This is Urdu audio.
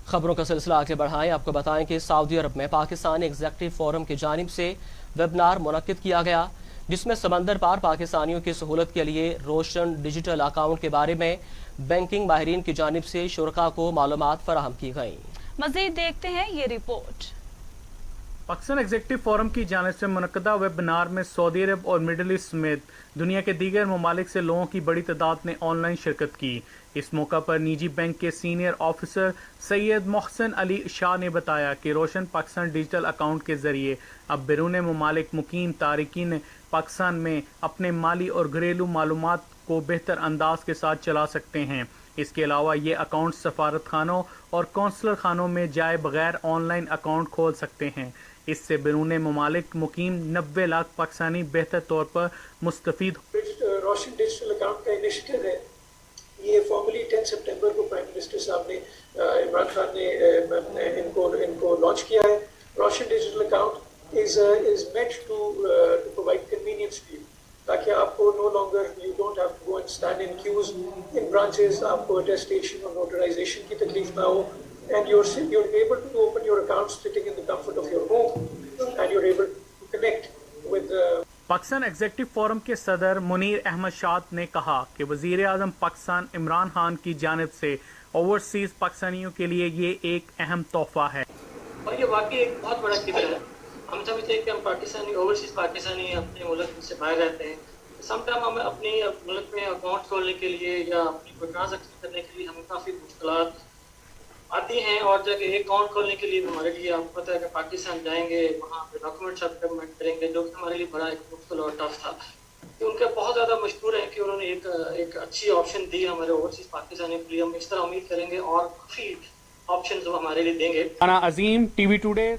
خبروں کا سلسلہ آگے بڑھائیں، آپ کو بتائیں کہ سعودی عرب میں پاکستانی ایگزیکٹو فورم کی جانب سے ویبنار منعقد کیا گیا، جس میں سمندر پار پاکستانیوں کی سہولت کے لیے روشن ڈیجیٹل اکاؤنٹ کے بارے میں بینکنگ ماہرین کی جانب سے شرکاء کو معلومات فراہم کی گئیں۔ مزید دیکھتے ہیں یہ رپورٹ۔ پاکستان ایگزیکٹو فورم کی جانب سے منعقدہ ویبنار میں سعودی عرب اور مڈل ایسٹ سمیت دنیا کے دیگر ممالک سے لوگوں کی بڑی تعداد نے آن لائن شرکت کی۔ اس موقع پر نجی بینک کے سینئر آفیسر سید محسن علی شاہ نے بتایا کہ روشن پاکستان ڈیجیٹل اکاؤنٹ کے ذریعے اب بیرون ممالک مقیم تارکین پاکستان میں اپنے مالی اور گھریلو معلومات کو بہتر انداز کے ساتھ چلا سکتے ہیں۔ اس کے علاوہ یہ اکاؤنٹ سفارت خانوں اور قونصلر خانوں میں جائے بغیر آن لائن اکاؤنٹ کھول سکتے ہیں۔ اس سے بیرون ممالک مقیم 90 لاکھ پاکستانی بہتر طور پر مستفید روشن ڈیجیٹل اکاؤنٹ کا انیشیٹو ہے۔ یہ فارملی 10 سپٹمبر کو پرائم منسٹر صاحب نے عمران خان نے ان کو لانچ کیا ہے۔ روشن digital account is meant to provide convenience to you، تاکہ آپ کو no longer you don't have to go and stand in queues in branches، آپ کو attestation اور notarization کی تکلیف نہ ہو، and you're able to open your accounts sitting in the comfort of your home and you're able to connect with Pakistan executive forum کے صدر منیر احمد شاد نے کہا کہ وزیر اعظم پاکستان عمران خان کی جانب سے اوورسیز پاکستانیوں کے لیے یہ ایک اہم تحفہ ہے، اور یہ واقعی ایک بہت بڑا قدر ہے۔ ہم سمجھتے ہیں کہ ہم پاکستانی اوورسیز پاکستانی اپنے ملک سے باہر رہتے ہیں، سم ٹائم ہمیں اپنی ملک میں اکاؤنٹ کھولنے کے لیے یا اپنی کوئی ٹرانزیکشن کرنے کے لیے ہمیں کافی مشکلات آتی ہیں، اور جگہ ایک اکاؤنٹ کھولنے کے لیے ہمارے لیے آپ کو پتہ ہے کہ پاکستان جائیں گے، وہاں پہ ڈاکومنٹ سبمٹ کریں گے، جو کہ ہمارے لیے بڑا ایک مشکل اور ٹف تھا۔ ان کے بہت زیادہ مشکور ہیں کہ انہوں نے ایک اچھی آپشن دی ہمارے اوورسیز پاکستانیوں کے لیے۔ ہم اس طرح امید کریں گے اور کافی آپشنز وہ ہمارے لیے دیں گے۔ انا عظیم، ٹی وی ٹوڈے۔